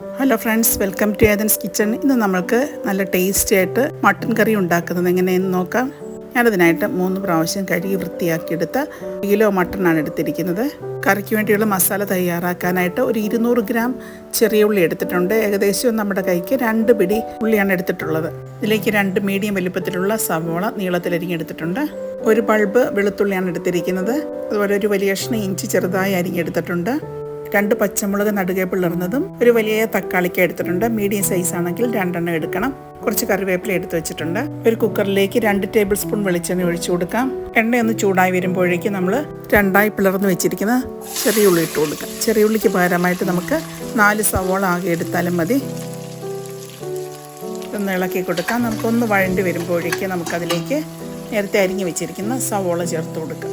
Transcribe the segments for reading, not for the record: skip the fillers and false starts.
Hello friends, welcome to Athens kitchen. ഇന്ന് നമ്മൾക്ക് നല്ല ടേസ്റ്റി ആയിട്ട് മട്ടൻ കറി ഉണ്ടാക്കുന്നത് എങ്ങനെയെന്ന് നോക്കാം. ഞാനതിനായിട്ട് 3 പ്രാവശ്യം കഴുകി വൃത്തിയാക്കിയെടുത്ത 1 കിലോ മട്ടനാണ് എടുത്തിരിക്കുന്നത്. കറിക്ക് വേണ്ടിയുള്ള മസാല തയ്യാറാക്കാനായിട്ട് ഒരു 200 ഗ്രാം ചെറിയ ഉള്ളി എടുത്തിട്ടുണ്ട്. ഏകദേശം നമ്മുടെ കൈക്ക് 2 പിടി ഉള്ളിയാണ് എടുത്തിട്ടുള്ളത്. ഇതിലേക്ക് 2 മീഡിയം വലുപ്പത്തിലുള്ള സവോള നീളത്തിലരിഞ്ഞെടുത്തിട്ടുണ്ട്. ഒരു ബൾബ് വെളുത്തുള്ളിയാണ് എടുത്തിരിക്കുന്നത്. അതുപോലെ ഒരു വലിയ കഷ്ണം ഇഞ്ചി ചെറുതായി അരിഞ്ഞെടുത്തിട്ടുണ്ട്. 2 പച്ചമുളക് നടുകെ പിളർന്നതും ഒരു വലിയ തക്കാളിക്ക് എടുത്തിട്ടുണ്ട്. മീഡിയം സൈസ് ആണെങ്കിൽ 2 എണ്ണം എടുക്കണം. കുറച്ച് കറിവേപ്പില എടുത്ത് വെച്ചിട്ടുണ്ട്. ഒരു കുക്കറിലേക്ക് 2 ടേബിൾ സ്പൂൺ വെളിച്ചെണ്ണ ഒഴിച്ചു കൊടുക്കാം. എണ്ണയൊന്ന് ചൂടായി വരുമ്പോഴേക്കും നമ്മൾ 2ആയി പിളർന്ന് വെച്ചിരിക്കുന്ന ചെറിയ ഉള്ളി ഇട്ട് കൊടുക്കാം. ചെറിയ ഉള്ളിക്ക് പകരമായിട്ട് നമുക്ക് 4 സവോള ആകെ എടുത്താലും മതി. ഒന്ന് ഇളക്കി കൊടുക്കാം. നമുക്കൊന്ന് വഴണ്ടി വരുമ്പോഴേക്കും നമുക്കതിലേക്ക് നേരത്തെ അരിഞ്ഞു വെച്ചിരിക്കുന്ന സവോള ചേർത്ത് കൊടുക്കാം.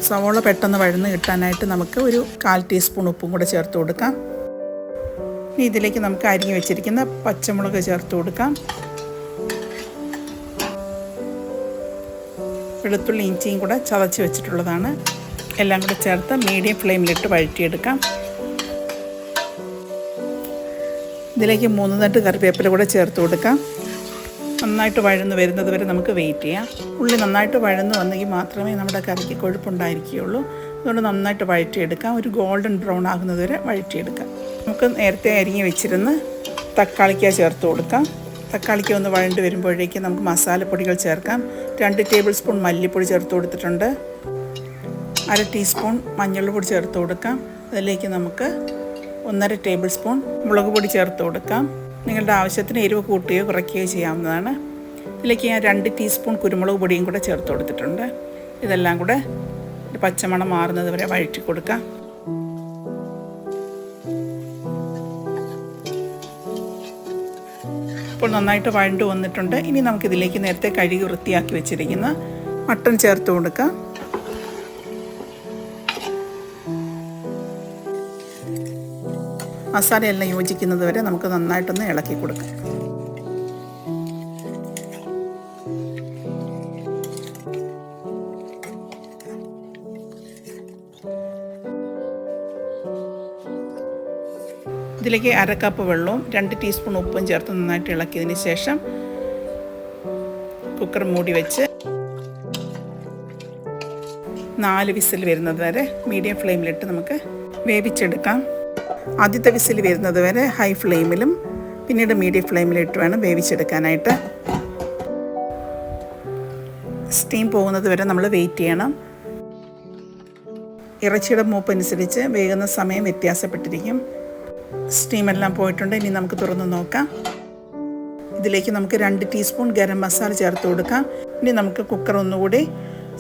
സവോള പെട്ടെന്ന് വഴന്ന് കിട്ടാനായിട്ട് നമുക്ക് ഒരു 1/4 ടീസ്പൂൺ ഉപ്പും കൂടെ ചേർത്ത് കൊടുക്കാം. ഇനി ഇതിലേക്ക് നമുക്ക് അരിഞ്ഞു വെച്ചിരിക്കുന്ന പച്ചമുളക് ചേർത്ത് കൊടുക്കാം. വെളുത്തുള്ളി ഇഞ്ചിയും കൂടെ ചതച്ച് വെച്ചിട്ടുള്ളതാണ്. എല്ലാം കൂടെ ചേർത്ത് മീഡിയം ഫ്ലെയിമിലിട്ട് വഴറ്റിയെടുക്കാം. ഇതിലേക്ക് 3 തണ്ട് കറിവേപ്പില കൂടെ ചേർത്ത് കൊടുക്കാം. നന്നായിട്ട് വഴന്ന് വരുന്നത് വരെ നമുക്ക് വെയിറ്റ് ചെയ്യാം. ഉള്ളി നന്നായിട്ട് വഴന്ന് വന്നെങ്കിൽ മാത്രമേ നമ്മുടെ കറിക്ക് കൊഴുപ്പുണ്ടായിരിക്കുകയുള്ളൂ. അതുകൊണ്ട് നന്നായിട്ട് വഴറ്റിയെടുക്കാം. ഒരു ഗോൾഡൻ ബ്രൗൺ ആകുന്നത് വരെ വഴറ്റിയെടുക്കാം. നമുക്ക് നേരത്തെ അരിഞ്ഞ് വെച്ചിരുന്ന് തക്കാളിക്ക ചേർത്ത് കൊടുക്കാം. തക്കാളിക്ക ഒന്ന് വഴണ്ട് വരുമ്പോഴേക്കും നമുക്ക് മസാലപ്പൊടികൾ ചേർക്കാം. 2 ടേബിൾ സ്പൂൺ മല്ലിപ്പൊടി ചേർത്ത് കൊടുത്തിട്ടുണ്ട്. 1/2 ടീസ്പൂൺ മഞ്ഞൾപ്പൊടി ചേർത്ത് കൊടുക്കാം. അതിലേക്ക് നമുക്ക് 1/2 ടേബിൾ സ്പൂൺ മുളക് പൊടി ചേർത്ത് കൊടുക്കാം. നിങ്ങളുടെ ആവശ്യത്തിന് എരിവ് കൂട്ടുകയോ കുറയ്ക്കുകയോ ചെയ്യാവുന്നതാണ്. ഇതിലേക്ക് ഞാൻ 2 ടീസ്പൂൺ കുരുമുളക് പൊടിയും കൂടെ ചേർത്ത് കൊടുത്തിട്ടുണ്ട്. ഇതെല്ലാം കൂടെ പച്ചമണം മാറുന്നത് വരെ വഴറ്റി കൊടുക്കാം. ഇപ്പോൾ നന്നായിട്ട് വഴണ്ട് വന്നിട്ടുണ്ട്. ഇനി നമുക്കിതിലേക്ക് നേരത്തെ കഴുകി വൃത്തിയാക്കി വെച്ചിരിക്കുന്ന മട്ടൻ ചേർത്ത് കൊടുക്കാം. മസാലയെല്ലാം യോജിക്കുന്നത് വരെ നമുക്ക് നന്നായിട്ടൊന്ന് ഇളക്കി കൊടുക്കാം. ഇതിലേക്ക് 1/2 കപ്പ് വെള്ളവും 2 ടീസ്പൂൺ ഉപ്പും ചേർത്ത് നന്നായിട്ട് ഇളക്കിയതിന് ശേഷം കുക്കർ മൂടി വെച്ച് 4 വിസിൽ വരുന്നത് വരെ മീഡിയം ഫ്ലെയിമിലിട്ട് നമുക്ക് വേവിച്ചെടുക്കാം. ആദ്യത്തെ വിസിൽ വരുന്നത് വരെ ഹൈ ഫ്ലെയിമിലും പിന്നീട് മീഡിയം ഫ്ലെയിമിലിട്ട് വേണം വേവിച്ചെടുക്കാനായിട്ട്. സ്റ്റീം പോകുന്നത് വരെ നമ്മൾ വെയിറ്റ് ചെയ്യണം. ഇറച്ചിയുടെ മൂപ്പ് അനുസരിച്ച് വേകുന്ന സമയം വ്യത്യാസപ്പെട്ടിരിക്കും. സ്റ്റീമെല്ലാം പോയിട്ടുണ്ട്. ഇനി നമുക്ക് തുറന്ന് നോക്കാം. ഇതിലേക്ക് നമുക്ക് 2 ടീസ്പൂൺ ഗരം മസാല ചേർത്ത് കൊടുക്കാം. ഇനി നമുക്ക് കുക്കർ ഒന്നുകൂടി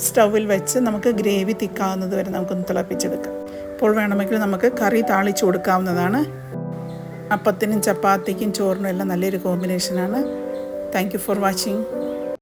സ്റ്റൗവിൽ വെച്ച് നമുക്ക് ഗ്രേവി തിക്കാവുന്നത് വരെ നമുക്കൊന്ന് തിളപ്പിച്ചെടുക്കാം. ഇപ്പോൾ വേണമെങ്കിൽ നമുക്ക് കറി താളിച്ച് കൊടുക്കാവുന്നതാണ്. അപ്പത്തിനും ചപ്പാത്തിക്കും ചോറിനും എല്ലാം നല്ലൊരു കോമ്പിനേഷനാണ്. Thank you for watching.